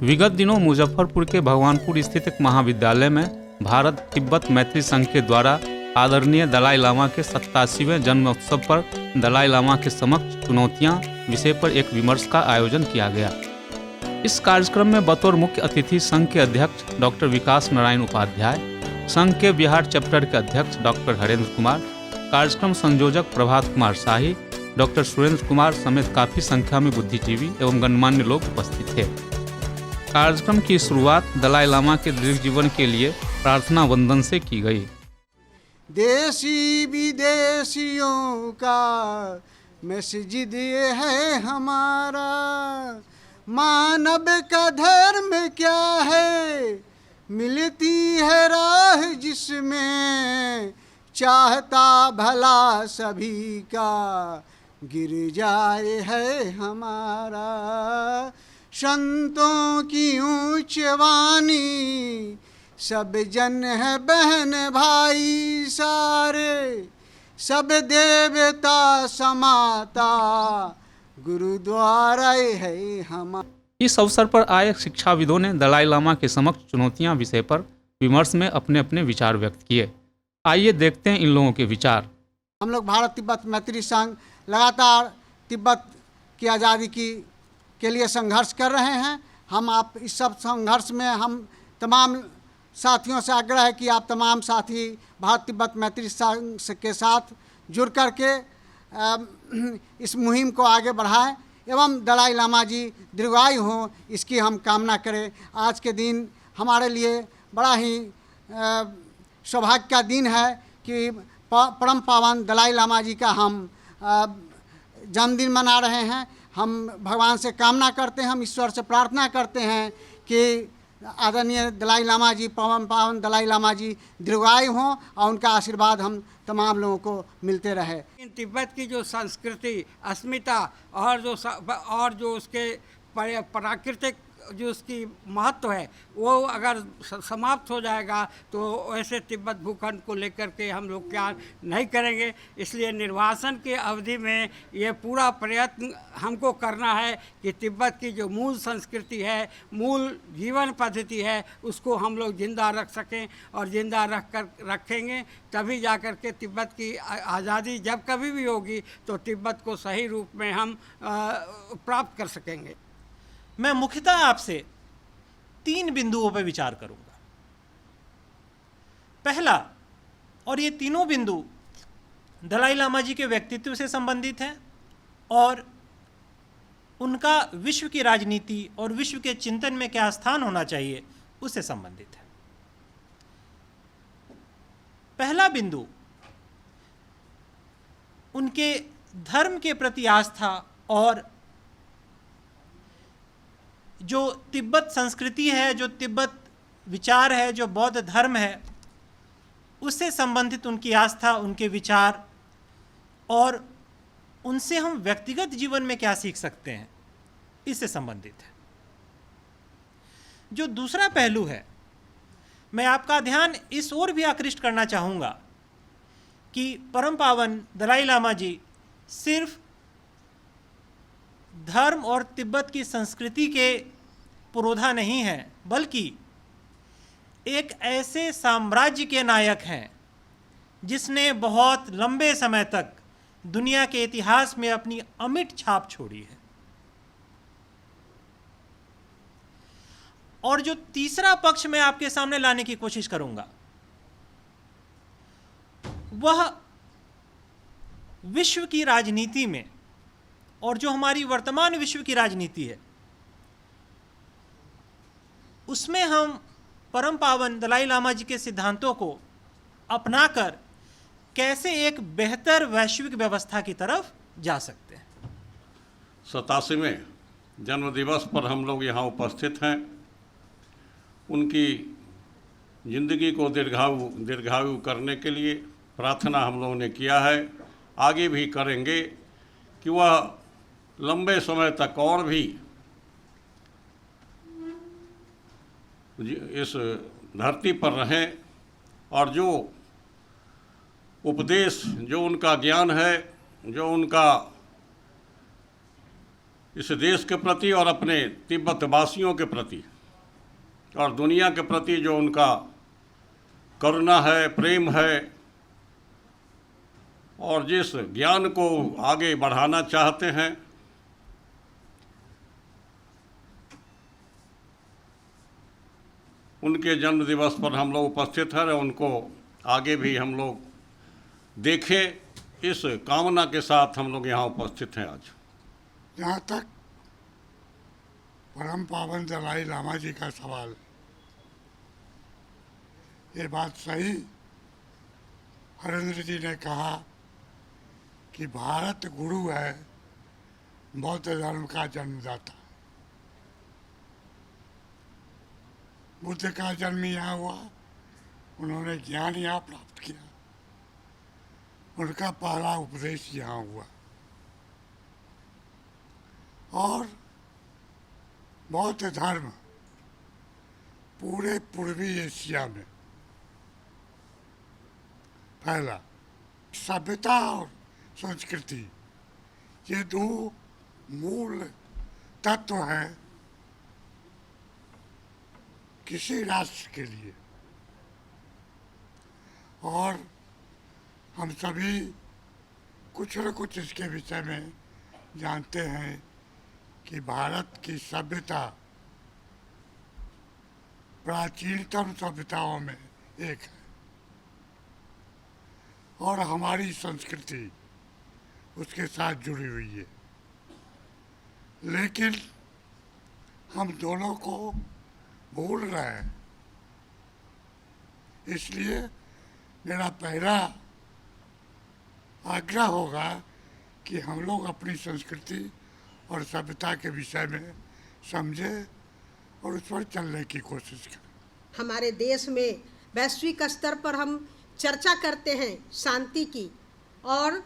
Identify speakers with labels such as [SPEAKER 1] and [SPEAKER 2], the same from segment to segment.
[SPEAKER 1] विगत दिनों मुजफ्फरपुर के भगवानपुर स्थित एक महाविद्यालय में भारत तिब्बत मैत्री संघ के द्वारा आदरणीय दलाई लामा के 87वें जन्मोत्सव पर दलाई लामा के समक्ष चुनौतियां विषय पर एक विमर्श का आयोजन किया गया। इस कार्यक्रम में बतौर मुख्य अतिथि संघ के अध्यक्ष डॉक्टर विकास नारायण उपाध्याय, संघ के बिहार चैप्टर के अध्यक्ष डॉक्टर हरेंद्र कुमार, कार्यक्रम संयोजक प्रभात कुमार शाही, डॉक्टर सुरेंद्र कुमार समेत काफी संख्या में बुद्धिजीवी एवं गणमान्य लोग उपस्थित थे। कार्यक्रम की शुरुआत दलाई लामा के दीर्घ जीवन के लिए प्रार्थना वंदन से की गई।
[SPEAKER 2] देशी विदेशियों का मस्जिद ये है हमारा, मानव का धर्म क्या है, मिलती है राह जिसमें, चाहता भला सभी का, गिरजाए है हमारा। संतों की ऊंच वाणी, सब जन है बहन भाई सारे, सब देवता समाता, गुरुद्वारा है हमारा।
[SPEAKER 1] इस अवसर पर आए शिक्षाविदों ने दलाई लामा के समक्ष चुनौतियां विषय पर विमर्श में अपने अपने विचार व्यक्त किए। आइए देखते हैं इन लोगों के विचार।
[SPEAKER 2] हम लोग भारत तिब्बत मैत्री संघ लगातार तिब्बत की आज़ादी के लिए संघर्ष कर रहे हैं। हम आप इस सब संघर्ष में हम तमाम साथियों से आग्रह है कि आप तमाम साथी भारत तिब्बत मैत्री संघ के साथ जुड़ कर के इस मुहिम को आगे बढ़ाएं एवं दलाई लामा जी दीर्घायु हों, इसकी हम कामना करें। आज के दिन हमारे लिए बड़ा ही सौभाग्य का दिन है कि परम पावन दलाई लामा जी का हम जन्मदिन मना रहे हैं। हम भगवान से कामना करते हैं, हम ईश्वर से प्रार्थना करते हैं कि आदरणीय दलाई लामा जी, परम पावन दलाई लामा जी दीर्घायु हों और उनका आशीर्वाद हम तमाम लोगों को मिलते रहे।
[SPEAKER 3] तिब्बत की जो संस्कृति, अस्मिता और जो उसके प्राकृतिक जो उसकी महत्व है वो अगर समाप्त हो जाएगा तो ऐसे तिब्बत भूखंड को लेकर के हम लोग क्या नहीं करेंगे। इसलिए निर्वासन की अवधि में ये पूरा प्रयत्न हमको करना है कि तिब्बत की जो मूल संस्कृति है, मूल जीवन पद्धति है, उसको हम लोग जिंदा रख सकें और जिंदा रखेंगे तभी जा कर के तिब्बत की आज़ादी जब कभी भी होगी तो तिब्बत को सही रूप में हम प्राप्त कर सकेंगे।
[SPEAKER 4] मैं मुख्यतः आपसे 3 बिंदुओं पर विचार करूंगा। पहला, और ये तीनों बिंदु दलाई लामा जी के व्यक्तित्व से संबंधित हैं और उनका विश्व की राजनीति और विश्व के चिंतन में क्या स्थान होना चाहिए उससे संबंधित है। पहला बिंदु उनके धर्म के प्रति आस्था और जो तिब्बत संस्कृति है, जो तिब्बत विचार है, जो बौद्ध धर्म है, उससे संबंधित उनकी आस्था, उनके विचार और उनसे हम व्यक्तिगत जीवन में क्या सीख सकते हैं, इससे संबंधित है। जो दूसरा पहलू है, मैं आपका ध्यान इस ओर भी आकृष्ट करना चाहूँगा कि परम पावन दलाई लामा जी सिर्फ धर्म और तिब्बत की संस्कृति के पुरोधा नहीं हैं, बल्कि एक ऐसे साम्राज्य के नायक हैं जिसने बहुत लंबे समय तक दुनिया के इतिहास में अपनी अमिट छाप छोड़ी है। और जो तीसरा पक्ष मैं आपके सामने लाने की कोशिश करूंगा वह विश्व की राजनीति में और जो हमारी वर्तमान विश्व की राजनीति है उसमें हम परम पावन दलाई लामा जी के सिद्धांतों को अपनाकर कैसे एक बेहतर वैश्विक व्यवस्था की तरफ जा सकते हैं।
[SPEAKER 5] 87वें जन्म दिवस पर हम लोग यहाँ उपस्थित हैं। उनकी जिंदगी को दीर्घायु करने के लिए प्रार्थना हम लोगों ने किया है, आगे भी करेंगे कि वह लंबे समय तक और भी इस धरती पर रहें और जो उपदेश, जो उनका ज्ञान है, जो उनका इस देश के प्रति और अपने तिब्बत वासियों के प्रति और दुनिया के प्रति जो उनका करुणा है, प्रेम है, और जिस ज्ञान को आगे बढ़ाना चाहते हैं, उनके जन्म दिवस पर हम लोग उपस्थित हैं और उनको आगे भी हम लोग देखें, इस कामना के साथ हम लोग यहाँ उपस्थित हैं आज।
[SPEAKER 6] जहाँ तक परम पावन दलाई लामा जी का सवाल, ये बात सही हरेंद्र जी ने कहा कि भारत गुरु है, बौद्ध धर्म का जन्मदाता। बुद्ध का जन्म यहाँ हुआ, उन्होंने ज्ञान यहाँ प्राप्त किया, उनका पहला उपदेश यहाँ हुआ। और बौद्ध धर्म पूरे पूर्वी एशिया में फैला। सभ्यता और संस्कृति ये दो मूल तत्व हैं किसी राष्ट्र के लिए। और हम सभी कुछ न कुछ इसके विषय में जानते हैं कि भारत की सभ्यता प्राचीनतम सभ्यताओं में एक है और हमारी संस्कृति उसके साथ जुड़ी हुई है। लेकिन हम दोनों को भूल रहे हैं। इसलिए मेरा पहला आग्रह होगा कि हम लोग अपनी संस्कृति और सभ्यता के विषय में समझें और उस पर चलने की कोशिश करें।
[SPEAKER 7] हमारे देश में वैश्विक स्तर पर हम चर्चा करते हैं शांति की, और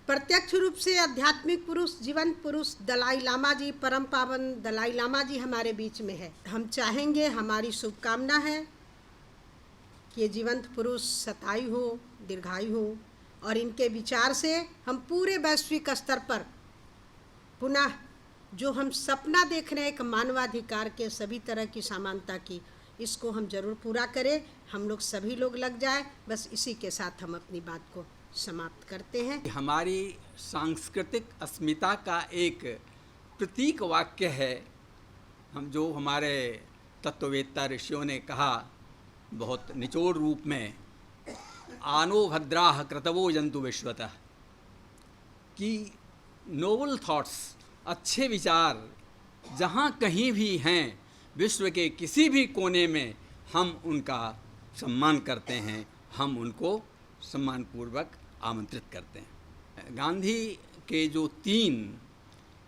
[SPEAKER 7] प्रत्यक्ष रूप से आध्यात्मिक पुरुष, जीवंत पुरुष दलाई लामा जी, परम पावन दलाई लामा जी हमारे बीच में है। हम चाहेंगे, हमारी शुभकामना है कि ये जीवंत पुरुष शतायु हो, दीर्घायु हो, और इनके विचार से हम पूरे वैश्विक स्तर पर पुनः जो हम सपना देख रहे हैं एक मानवाधिकार के, सभी तरह की समानता की, इसको हम जरूर पूरा करें। हम लोग सभी लोग लग जाए। बस इसी के साथ हम अपनी बात को समाप्त करते हैं।
[SPEAKER 8] हमारी सांस्कृतिक अस्मिता का एक प्रतीक वाक्य है, हम जो हमारे तत्ववेत्ता ऋषियों ने कहा बहुत निचोड़ रूप में, आनो भद्राः क्रतवो जंतु विश्वतः, कि नोबल थॉट्स, अच्छे विचार जहाँ कहीं भी हैं विश्व के किसी भी कोने में, हम उनका सम्मान करते हैं, हम उनको सम्मानपूर्वक आमंत्रित करते हैं। गांधी के जो 3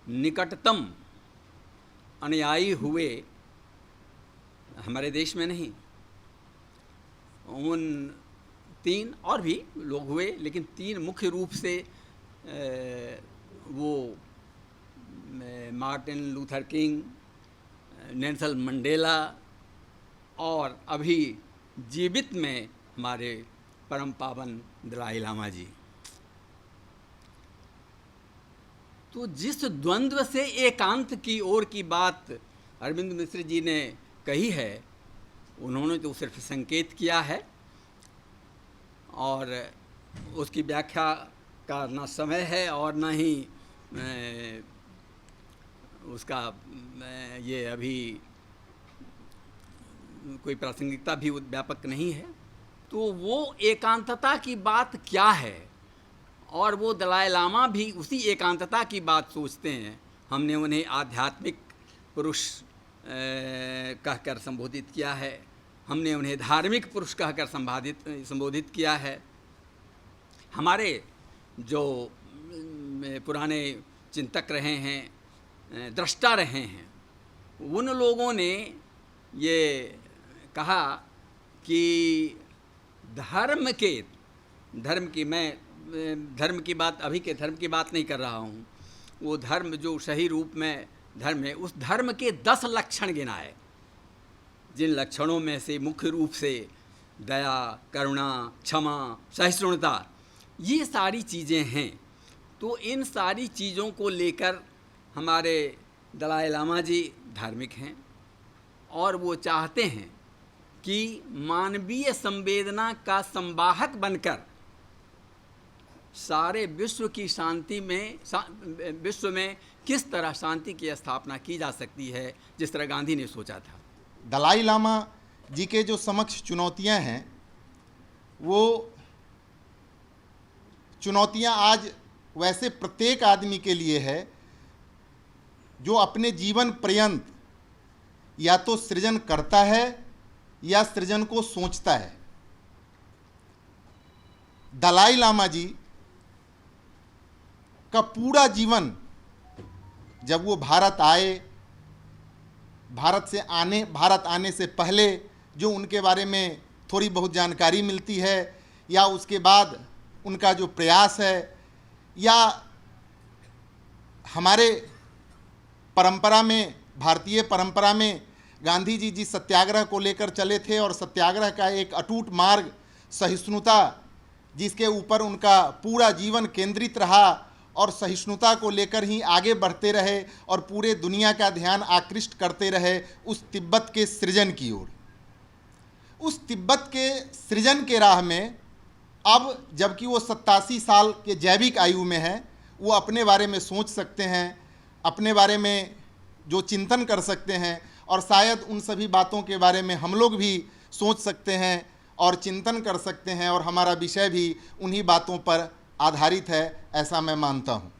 [SPEAKER 8] निकटतम अनुयायी हुए हमारे देश में नहीं, उन 3 और भी लोग हुए, लेकिन 3 मुख्य रूप से वो Martin Luther king, Nelson Mandela और अभी जीवित में हमारे परम पावन दलाई लामा जी। तो जिस द्वंद्व से एकांत की ओर की बात अरविंद मिश्र जी ने कही है, उन्होंने तो सिर्फ संकेत किया है और उसकी व्याख्या का ना समय है और ना ही उसका ये अभी कोई प्रासंगिकता भी व्यापक नहीं है। तो वो एकांतता की बात क्या है, और वो दलाई लामा भी उसी एकांतता की बात सोचते हैं। हमने उन्हें आध्यात्मिक पुरुष कहकर संबोधित किया है, हमने उन्हें धार्मिक पुरुष कहकर संबोधित किया है। हमारे जो पुराने चिंतक रहे हैं, दृष्टा रहे हैं, उन लोगों ने ये कहा कि धर्म की बात, अभी के धर्म की बात नहीं कर रहा हूँ, वो धर्म जो सही रूप में धर्म है, उस धर्म के 10 लक्षण गिनाए, जिन लक्षणों में से मुख्य रूप से दया, करुणा, क्षमा, सहिष्णुता, ये सारी चीज़ें हैं। तो इन सारी चीज़ों को लेकर हमारे दलाई लामा जी धार्मिक हैं और वो चाहते हैं कि मानवीय संवेदना का संवाहक बनकर सारे विश्व की शांति में विश्व में किस तरह शांति की स्थापना की जा सकती है, जिस तरह गांधी ने सोचा था।
[SPEAKER 9] दलाई लामा जी के जो समक्ष चुनौतियां हैं, वो चुनौतियां आज वैसे प्रत्येक आदमी के लिए है जो अपने जीवन पर्यंत या तो सृजन करता है या सृजन को सोचता है। दलाई लामा जी का पूरा जीवन, जब वो भारत आए, भारत आने से पहले जो उनके बारे में थोड़ी बहुत जानकारी मिलती है, या उसके बाद उनका जो प्रयास है, या हमारे परंपरा में, भारतीय परंपरा में गांधी जी जिस सत्याग्रह को लेकर चले थे और सत्याग्रह का एक अटूट मार्ग सहिष्णुता, जिसके ऊपर उनका पूरा जीवन केंद्रित रहा और सहिष्णुता को लेकर ही आगे बढ़ते रहे और पूरे दुनिया का ध्यान आकृष्ट करते रहे उस तिब्बत के सृजन की ओर। उस तिब्बत के सृजन के राह में अब जबकि वो 87 साल के जैविक आयु में है, वो अपने बारे में सोच सकते हैं, अपने बारे में जो चिंतन कर सकते हैं, और शायद उन सभी बातों के बारे में हम लोग भी सोच सकते हैं और चिंतन कर सकते हैं, और हमारा विषय भी उन्हीं बातों पर आधारित है, ऐसा मैं मानता हूँ।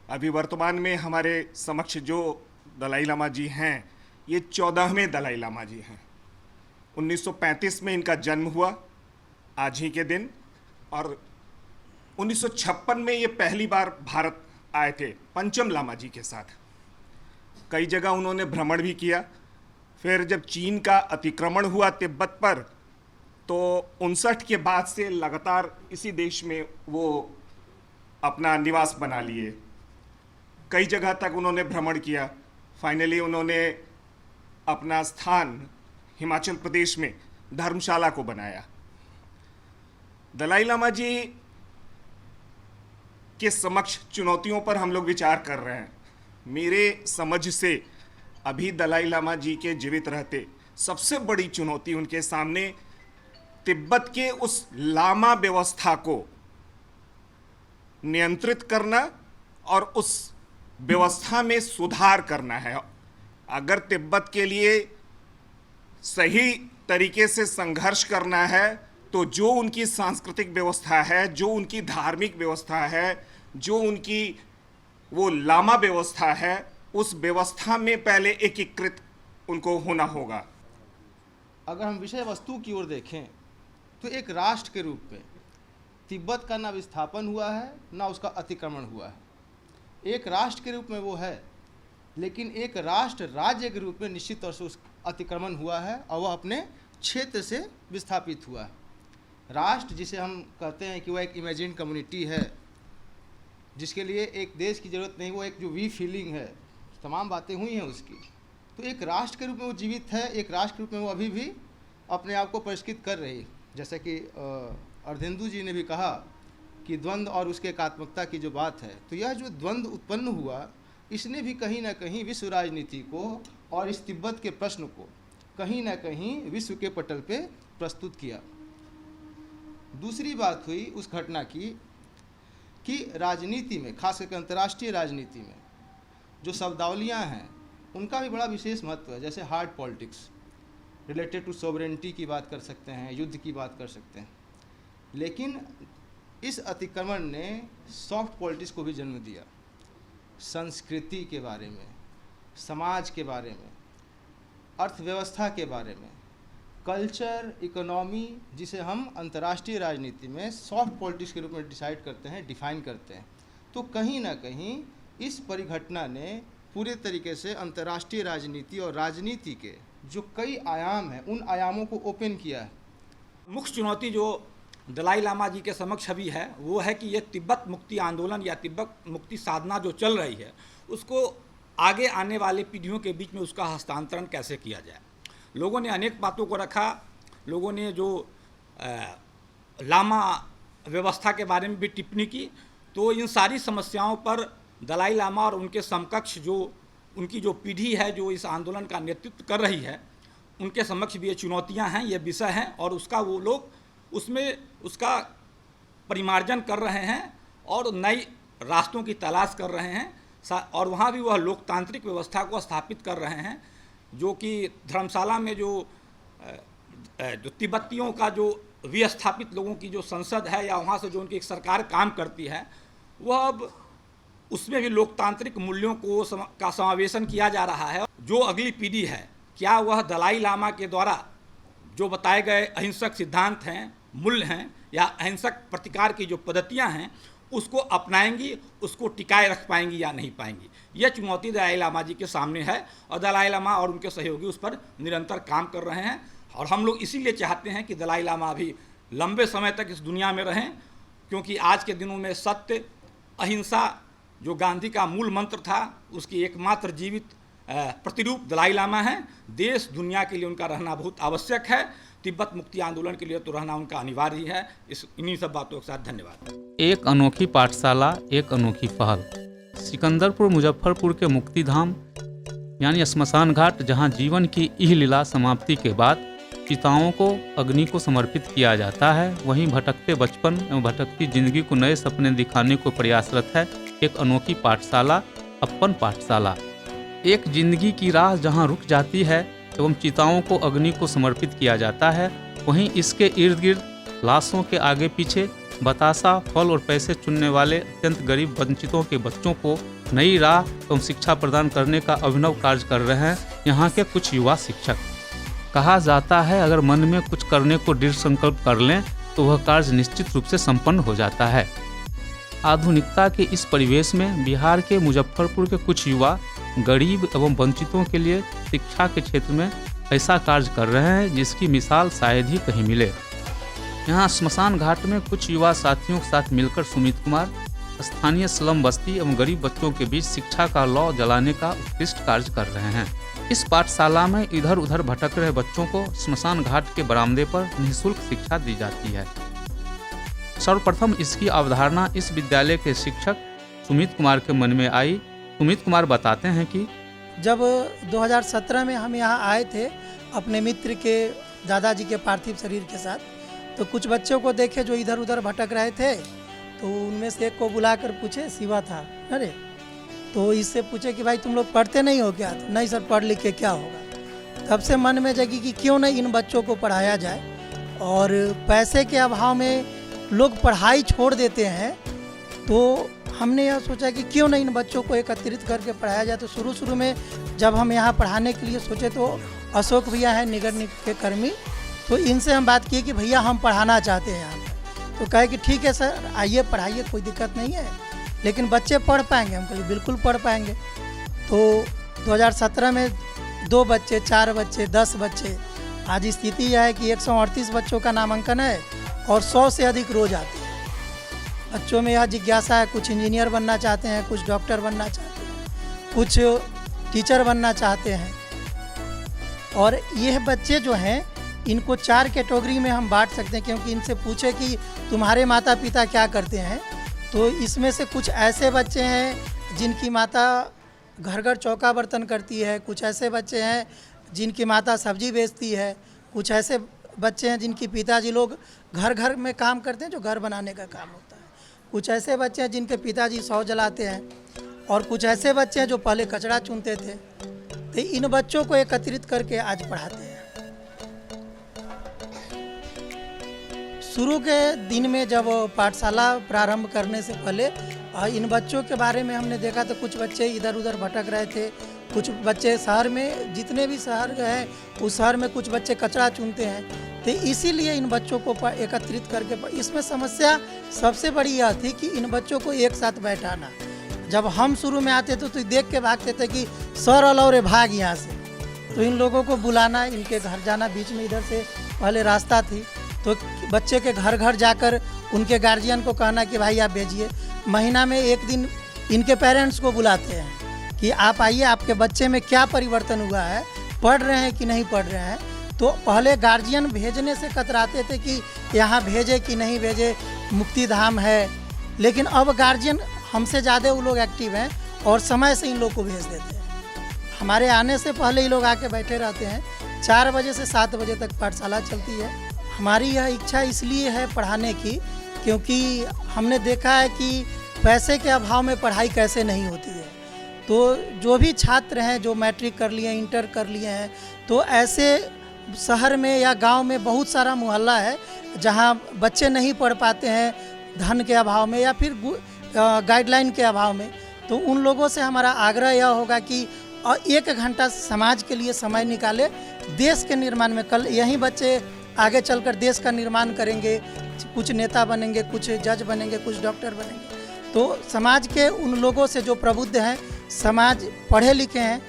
[SPEAKER 10] अभी वर्तमान में हमारे समक्ष जो दलाई लामा जी हैं, ये 14वें दलाई लामा जी हैं। 1935 में इनका जन्म हुआ आज ही के दिन, और 1956 में ये पहली बार भारत आए थे पंचम लामा जी के साथ। कई जगह उन्होंने भ्रमण भी किया। फिर जब चीन का अतिक्रमण हुआ तिब्बत पर, तो 59 के बाद से लगातार इसी देश में वो अपना निवास बना लिए। कई जगह तक उन्होंने भ्रमण किया। फाइनली उन्होंने अपना स्थान हिमाचल प्रदेश में धर्मशाला को बनाया। दलाई लामा जी के समक्ष चुनौतियों पर हम लोग विचार कर रहे हैं। मेरे समझ से अभी दलाई लामा जी के जीवित रहते सबसे बड़ी चुनौती उनके सामने तिब्बत के उस लामा व्यवस्था को नियंत्रित करना और उस व्यवस्था में सुधार करना है। अगर तिब्बत के लिए सही तरीके से संघर्ष करना है, तो जो उनकी सांस्कृतिक व्यवस्था है, जो उनकी धार्मिक व्यवस्था है, जो उनकी वो लामा व्यवस्था है, उस व्यवस्था में पहले एकीकृत उनको होना होगा।
[SPEAKER 11] अगर हम विषय वस्तु की ओर देखें तो एक राष्ट्र के रूप में तिब्बत का ना विस्थापन हुआ है, ना उसका अतिक्रमण हुआ है। एक राष्ट्र के रूप में वो है, लेकिन एक राष्ट्र राज्य के रूप में निश्चित तौर से उस अतिक्रमण हुआ है और वह अपने क्षेत्र से विस्थापित हुआ है। राष्ट्र जिसे हम कहते हैं कि वह एक इमेजिन कम्युनिटी है, जिसके लिए एक देश की ज़रूरत नहीं, वो एक जो वी फीलिंग है, तमाम बातें हुई हैं उसकी। तो एक राष्ट्र के रूप में वो जीवित है, एक राष्ट्र के रूप में वो अभी भी अपने आप को परिष्कृत कर रही है। जैसा कि अर्धेंदु जी ने भी कहा कि द्वंद्व और उसके एकात्मकता की जो बात है, तो यह जो द्वंद्व उत्पन्न हुआ, इसने भी कहीं ना कहीं विश्व राजनीति को और इस तिब्बत के प्रश्न को कहीं ना कहीं विश्व के पटल पे प्रस्तुत किया। दूसरी बात हुई उस घटना की कि राजनीति में, खास करके अंतर्राष्ट्रीय राजनीति में जो शब्दावलियाँ हैं, उनका भी बड़ा विशेष महत्व है। जैसे hard politics, related to sovereignty की बात कर सकते हैं, युद्ध की बात कर सकते हैं। लेकिन इस अतिक्रमण ने सॉफ्ट पॉलिटिक्स को भी जन्म दिया। संस्कृति के बारे में, समाज के बारे में, अर्थव्यवस्था के बारे में, कल्चर, इकोनॉमी, जिसे हम अंतर्राष्ट्रीय राजनीति में सॉफ्ट पॉलिटिक्स के रूप में डिसाइड करते हैं, डिफाइन करते हैं। तो कहीं ना कहीं इस परिघटना ने पूरे तरीके से अंतर्राष्ट्रीय राजनीति और राजनीति के जो कई आयाम हैं, उन आयामों को ओपन किया है।
[SPEAKER 10] मुख्य चुनौती जो
[SPEAKER 3] दलाई लामा जी के समक्ष अभी है वो है कि ये तिब्बत मुक्ति आंदोलन या तिब्बत मुक्ति साधना जो चल रही है उसको आगे आने वाले पीढ़ियों के बीच में उसका हस्तांतरण कैसे किया जाए। लोगों ने अनेक बातों को रखा, लोगों ने जो लामा व्यवस्था के बारे में भी टिप्पणी की, तो इन सारी समस्याओं पर दलाई लामा और उनके समकक्ष जो उनकी जो पीढ़ी है जो इस आंदोलन का नेतृत्व कर रही है उनके समक्ष भी ये चुनौतियां हैं, ये विषय हैं और उसका वो लोग उसमें उसका परिमार्जन कर रहे हैं और नई रास्तों की तलाश कर रहे हैं और वहाँ भी वह लोकतांत्रिक व्यवस्था को स्थापित कर रहे हैं जो कि धर्मशाला में जो तिब्बतियों का जो विस्थापित लोगों की जो संसद है या वहाँ से जो उनकी एक सरकार काम करती है वह अब उसमें भी लोकतांत्रिक मूल्यों को का समावेशन किया जा रहा है। जो अगली पीढ़ी है क्या वह दलाई लामा के द्वारा जो बताए गए अहिंसक सिद्धांत हैं, मूल्य हैं या अहिंसक प्रतिकार की जो पद्धतियां हैं उसको अपनाएंगी, उसको टिकाए रख पाएंगी या नहीं पाएंगी। यह चुनौती दलाई लामा जी के सामने है और दलाई लामा और उनके सहयोगी उस पर निरंतर काम कर रहे हैं और हम लोग इसीलिए चाहते हैं कि दलाई लामा भी लंबे समय तक इस दुनिया में रहें, क्योंकि आज के दिनों में सत्य, अहिंसा जो गांधी का मूल मंत्र था उसकी एकमात्र जीवित प्रतिरूप दलाई लामा है। देश दुनिया के लिए उनका रहना बहुत आवश्यक है, तिब्बत मुक्ति आंदोलन के लिए तो रहना उनका अनिवार्य है। इन्हीं सब बातों के साथ धन्यवाद।
[SPEAKER 1] एक अनोखी पाठशाला, एक अनोखी पहल। सिकंदरपुर मुजफ्फरपुर के मुक्तिधाम यानी श्मशान घाट, जहां जीवन की इह लीला समाप्ति के बाद चिताओं को अग्नि को समर्पित किया जाता है, वहीं भटकते बचपन एवं भटकती जिंदगी को नए सपने दिखाने को प्रयासरत है एक अनोखी पाठशाला, अपन पाठशाला। एक जिंदगी की राह जहां रुक जाती है एवं चिताओं को अग्नि को समर्पित किया जाता है, वहीं इसके इर्द गिर्द लाशों के आगे पीछे बतासा, फल और पैसे चुनने वाले अत्यंत गरीब वंचितों के बच्चों को नई राह एवं शिक्षा प्रदान करने का अभिनव कार्य कर रहे हैं यहाँ के कुछ युवा शिक्षक। कहा जाता है अगर मन में कुछ करने को दृढ़ संकल्प कर लें तो वह कार्य निश्चित रूप से संपन्न हो जाता है। आधुनिकता के इस परिवेश में बिहार के मुजफ्फरपुर के कुछ युवा गरीब एवं वंचितों के लिए शिक्षा के क्षेत्र में ऐसा कार्य कर रहे हैं जिसकी मिसाल शायद ही कहीं मिले। यहाँ श्मशान घाट में कुछ युवा साथियों के साथ मिलकर सुमित कुमार स्थानीय स्लम बस्ती एवं गरीब बच्चों के बीच शिक्षा का लौ जलाने का उत्कृष्ट कार्य कर रहे हैं। इस पाठशाला में इधर उधर भटक रहे बच्चों को श्मशान घाट के बरामदे पर निःशुल्क शिक्षा दी जाती है। सर्वप्रथम इसकी अवधारणा इस विद्यालय के शिक्षक सुमित कुमार के मन में आई। सुमित कुमार बताते हैं कि
[SPEAKER 12] जब 2017 में हम यहाँ आए थे अपने मित्र के दादाजी के पार्थिव शरीर के साथ, तो कुछ बच्चों को देखे जो इधर उधर भटक रहे थे, तो उनमें से एक को बुलाकर पूछे, शिवा था, अरे तो इससे पूछे कि भाई तुम लोग पढ़ते नहीं हो क्या? तो नहीं सर, पढ़ लिख के क्या होगा। तब से मन में जगी कि क्यों नहीं इन बच्चों को पढ़ाया जाए। और पैसे के अभाव में लोग पढ़ाई छोड़ देते हैं, तो हमने यह सोचा कि क्यों नहीं इन बच्चों को एकत्रित करके पढ़ाया जाए। तो शुरू में जब हम यहाँ पढ़ाने के लिए सोचे तो अशोक भैया हैं निगर निगम के कर्मी, तो इनसे हम बात की कि भैया हम पढ़ाना चाहते हैं यहाँ पर। तो कहे कि ठीक है सर, आइए पढ़ाइए, कोई दिक्कत नहीं है, लेकिन बच्चे पढ़ पाएंगे? हम कहे बिल्कुल पढ़ पाएंगे। तो 2017 में 2 बच्चे, 4 बच्चे, 10 बच्चे, आज स्थिति यह है कि 138 बच्चों का नामांकन है और 100 से अधिक रोज आते हैं। बच्चों में यह जिज्ञासा है, कुछ इंजीनियर बनना चाहते हैं, कुछ डॉक्टर बनना चाहते हैं, कुछ टीचर बनना चाहते हैं। और यह बच्चे जो हैं इनको 4 कैटेगरी में हम बांट सकते हैं, क्योंकि इनसे पूछे कि तुम्हारे माता पिता क्या करते हैं, तो इसमें से कुछ ऐसे बच्चे हैं जिनकी माता घर घर चौका बर्तन करती है, कुछ ऐसे बच्चे हैं जिनकी माता सब्जी बेचती है, कुछ ऐसे बच्चे हैं जिनके पिताजी लोग घर घर में काम करते हैं जो घर बनाने का काम होता है, कुछ ऐसे बच्चे हैं जिनके पिताजी शव जलाते हैं, और कुछ ऐसे बच्चे हैं जो पहले कचरा चुनते थे। तो इन बच्चों को एकत्रित करके आज पढ़ाते हैं। शुरू के दिन में जब पाठशाला प्रारंभ करने से पहले इन बच्चों के बारे में हमने देखा तो कुछ बच्चे इधर उधर भटक रहे थे, कुछ बच्चे शहर में, जितने भी शहर हैं उस शहर में कुछ बच्चे कचरा चुनते हैं। तो इसीलिए इन बच्चों को एकत्रित करके, इसमें समस्या सबसे बड़ी यह थी कि इन बच्चों को एक साथ बैठाना। जब हम शुरू में आते थे तो देख के भागते थे कि सर अलौरे भाग यहाँ से, तो इन लोगों को बुलाना, इनके घर जाना, बीच में इधर से पहले रास्ता थी तो बच्चे के घर घर जाकर उनके गार्जियन को कहना कि भाई आप भेजिए। महीना में एक दिन इनके पेरेंट्स को बुलाते हैं कि आप आइए, आपके बच्चे में क्या परिवर्तन हुआ है, पढ़ रहे हैं कि नहीं पढ़ रहे हैं। तो पहले गार्जियन भेजने से कतराते थे कि यहाँ भेजे कि नहीं भेजे, मुक्ति धाम है, लेकिन अब गार्जियन हमसे ज़्यादा वो लोग एक्टिव हैं और समय से इन लोग को भेज देते हैं। हमारे आने से पहले ही लोग आके बैठे रहते हैं। 4 बजे से 7 बजे तक पाठशाला चलती है। हमारी यह इच्छा इसलिए है पढ़ाने की, क्योंकि हमने देखा है कि पैसे के अभाव में पढ़ाई कैसे नहीं होती है। तो जो भी छात्र हैं जो मैट्रिक कर लिए, इंटर कर लिए हैं, तो ऐसे शहर में या गांव में बहुत सारा मोहल्ला है जहां बच्चे नहीं पढ़ पाते हैं धन के अभाव में या फिर गाइडलाइन के अभाव में। तो उन लोगों से हमारा आग्रह यह होगा कि 1 घंटा समाज के लिए समय निकाले। देश के निर्माण में कल यही बच्चे आगे चलकर देश का निर्माण करेंगे, कुछ नेता बनेंगे, कुछ जज बनेंगे, कुछ डॉक्टर बनेंगे। तो समाज के उन लोगों से जो प्रबुद्ध हैं, समाज पढ़े लिखे हैं,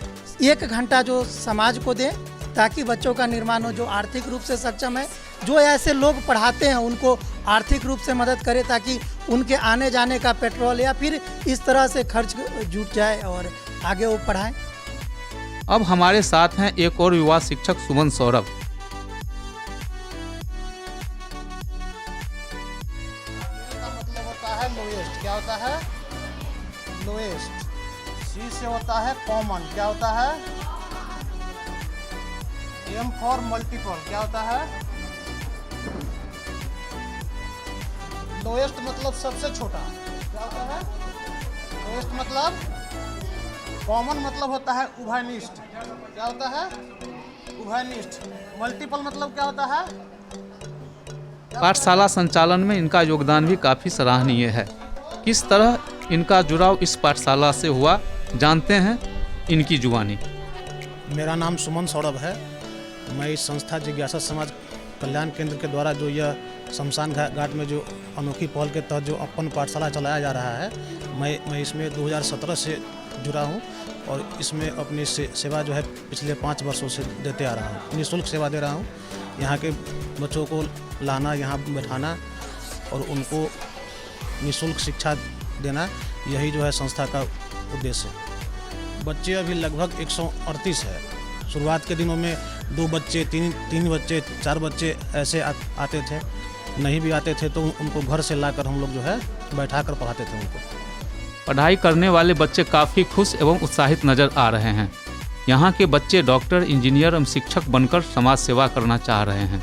[SPEAKER 12] 1 घंटा जो समाज को दें ताकि बच्चों का निर्माण हो। जो आर्थिक रूप से सक्षम है, जो ऐसे लोग पढ़ाते हैं उनको आर्थिक रूप से मदद करें ताकि उनके आने जाने का पेट्रोल या फिर इस तरह से खर्च जुट जाए और आगे वो पढ़ाएं।
[SPEAKER 1] अब हमारे साथ हैं एक और युवा शिक्षक सुमन सौरभ।
[SPEAKER 11] मतलब होता है लोएस्ट, क्या होता है लोएस्ट। सी से होता है कॉमन, क्या होता है एम फॉर मल्टीपल, क्या होता है लोएस्ट मतलब सबसे छोटा, क्या होता है लोएस्ट मतलब। कॉमन मतलब होता है उभयनिष्ठ, क्या होता है उभयनिष्ठ। मल्टीपल मतलब क्या होता है।
[SPEAKER 1] पाठशाला संचालन में इनका योगदान भी काफ़ी सराहनीय है। किस तरह इनका जुड़ाव इस पाठशाला से हुआ, जानते हैं इनकी जुबानी।
[SPEAKER 13] मेरा नाम सुमन सौरभ है। मैं इस संस्था जिज्ञासा समाज कल्याण केंद्र के द्वारा जो यह शमशान घाट में जो अनोखी पहल के तहत जो अपन पाठशाला चलाया जा रहा है, मैं इसमें 2017 से जुड़ा हूं और इसमें अपनी सेवा जो है पिछले 5 वर्षों से देते आ रहा हूं। निःशुल्क सेवा दे रहा हूं। यहाँ के बच्चों को लाना, यहाँ बैठाना और उनको निःशुल्क शिक्षा देना, यही जो है संस्था का उद्देश्य है। बच्चे अभी लगभग 138 है। शुरुआत के दिनों में 2 बच्चे, 3 बच्चे, 4 बच्चे ऐसे आते थे। नहीं भी आते थे तो उनको घर से लाकर हम लोग जो है बैठा कर पढ़ाते थे उनको।
[SPEAKER 1] पढ़ाई करने वाले बच्चे काफ़ी खुश एवं उत्साहित नजर आ रहे हैं। यहाँ के बच्चे डॉक्टर, इंजीनियर एवं शिक्षक बनकर समाज सेवा करना चाह रहे हैं।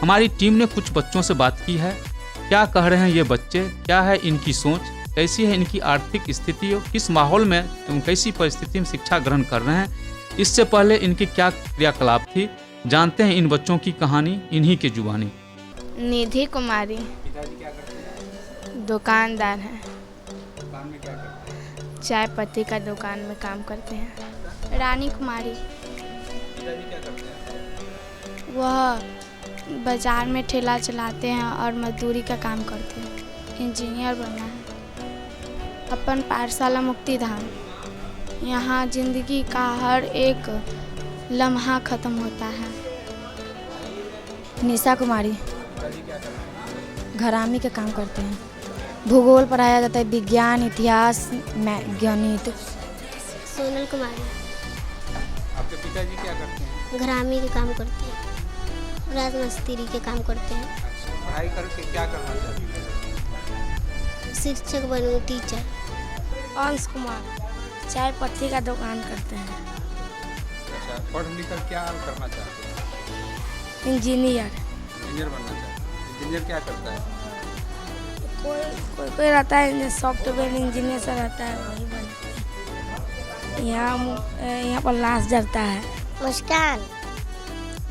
[SPEAKER 1] हमारी टीम ने कुछ बच्चों से बात की है। क्या कह रहे हैं ये बच्चे, क्या है इनकी सोच, कैसी है इनकी आर्थिक स्थिति, किस माहौल में एवं कैसी परिस्थिति में शिक्षा ग्रहण कर रहे हैं, इससे पहले इनकी क्या क्रियाकलाप थी, जानते हैं इन बच्चों की कहानी इन्हीं की जुबानी।
[SPEAKER 14] निधि कुमारी दुकानदार हैं।
[SPEAKER 8] दुकान में क्या करते हैं?
[SPEAKER 14] चाय पत्ती का दुकान में काम करते हैं। रानी कुमारी
[SPEAKER 8] पिताजी क्या करते हैं?
[SPEAKER 14] वह बाजार में ठेला चलाते हैं और मजदूरी का काम करते हैं। इंजीनियर बनना है। अपन पाठशाला मुक्ति धाम, यहाँ जिंदगी का हर एक लम्हा ख़त्म होता है।
[SPEAKER 15] निशा कुमारी घरामी का काम करते हैं। भूगोल पढ़ाया जाता है, विज्ञान, इतिहास, गणित।
[SPEAKER 16] सोनल कुमारी।
[SPEAKER 8] आपके पिताजी क्या करते हैं?
[SPEAKER 16] घरामी के काम करते हैं, राजमिस्त्री के काम करते हैं।
[SPEAKER 8] पढ़ाई करके क्या करना चाहती है?
[SPEAKER 16] शिक्षक बनूँ, टीचर।
[SPEAKER 14] अंश कुमार चाय पत्ती का दुकान करते हैं।
[SPEAKER 8] अच्छा, पढ़ लिख कर क्या करना चाहते हैं?
[SPEAKER 14] इंजीनियर।
[SPEAKER 8] इंजीनियर बनना चाहते हैं। इंजीनियर क्या करता है?
[SPEAKER 14] कोई रहता है सॉफ्टवेयर इंजीनियर से रहता है, वही बनता है। यहाँ पर लाश जलता है।
[SPEAKER 16] मुस्कान।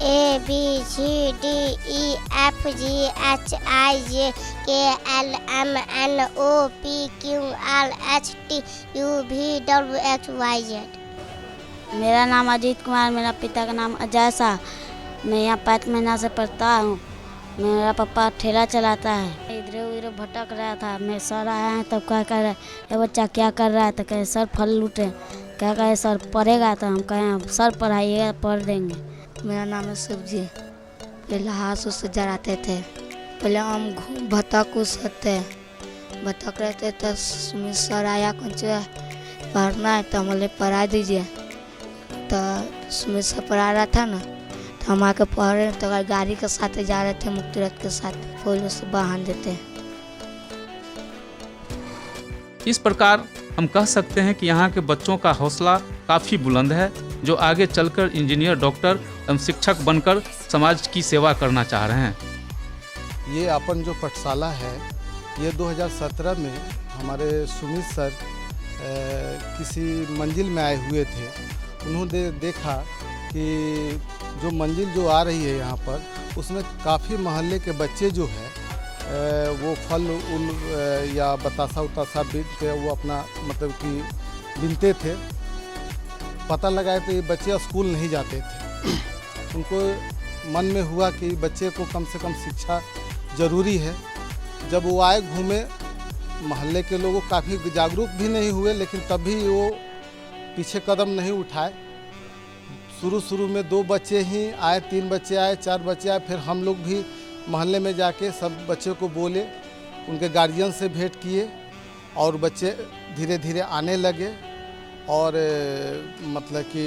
[SPEAKER 15] ABCDEFGHIJKLMNOPQRSTUVWXYZ। मेरा नाम अजीत कुमार, मेरा पिता का नाम अजय शाह। मैं यहाँ 5 महीना से पढ़ता हूँ। मेरा पापा ठेला चलाता है। इधर उधर भटक रहा था, मैं सर आया है तब क्या कह रहे, ये बच्चा क्या कर रहा है, तो कहे सर फल लूटे। क्या कहे सर पढ़ेगा, तो हम कहें सर पढ़ाइएगा, पढ़ देंगे।
[SPEAKER 14] मेरा नाम है शिवजी।
[SPEAKER 15] पहले हाथ से जराते थे। पहले हम भतक उसते भतक रहते तो सुमित सर आया कुछ पढ़ना है तो हम बोले पढ़ा दीजिए। तो सुमित सर पढ़ा रहा था ना तो हम आके पढ़ रहे तो गाड़ी के साथ जा रहे थे मुक्ति रथ के साथ फूल से बांध देते।
[SPEAKER 1] इस प्रकार हम कह सकते हैं कि यहाँ के बच्चों का हौसला काफ़ी बुलंद है, जो आगे चलकर इंजीनियर, डॉक्टर एवं शिक्षक बनकर समाज की सेवा करना चाह रहे हैं।
[SPEAKER 11] ये अपन जो पाठशाला है ये 2017 में हमारे सुमित सर किसी मंजिल में आए हुए थे। उन्होंने देखा कि जो मंजिल जो आ रही है यहाँ पर उसमें काफ़ी मोहल्ले के बच्चे जो है वो फल उल या बतासा उतासा बीन के वो अपना मतलब कि बीनते थे। पता लगाए तो ये बच्चे स्कूल नहीं जाते थे। उनको मन में हुआ कि बच्चे को कम से कम शिक्षा ज़रूरी है। जब वो आए घूमे, मोहल्ले के लोगों काफ़ी जागरूक भी नहीं हुए, लेकिन तब भी वो पीछे कदम नहीं उठाए। शुरू में 2 बच्चे ही आए, 3 बच्चे आए, 4 बच्चे आए। फिर हम लोग भी मोहल्ले में जाके सब बच्चों को बोले, उनके गार्जियन से भेंट किए और बच्चे धीरे धीरे आने लगे। और मतलब कि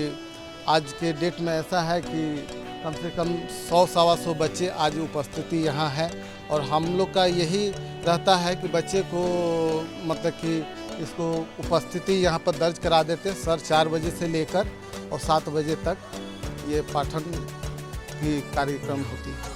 [SPEAKER 11] आज के डेट में ऐसा है कि कम से कम 100-125 बच्चे आज उपस्थिति यहाँ है। और हम लोग का यही रहता है कि बच्चे को मतलब कि इसको उपस्थिति यहाँ पर दर्ज करा देते। सर 4 बजे से लेकर और 7 बजे तक ये पाठन की कार्यक्रम होती है।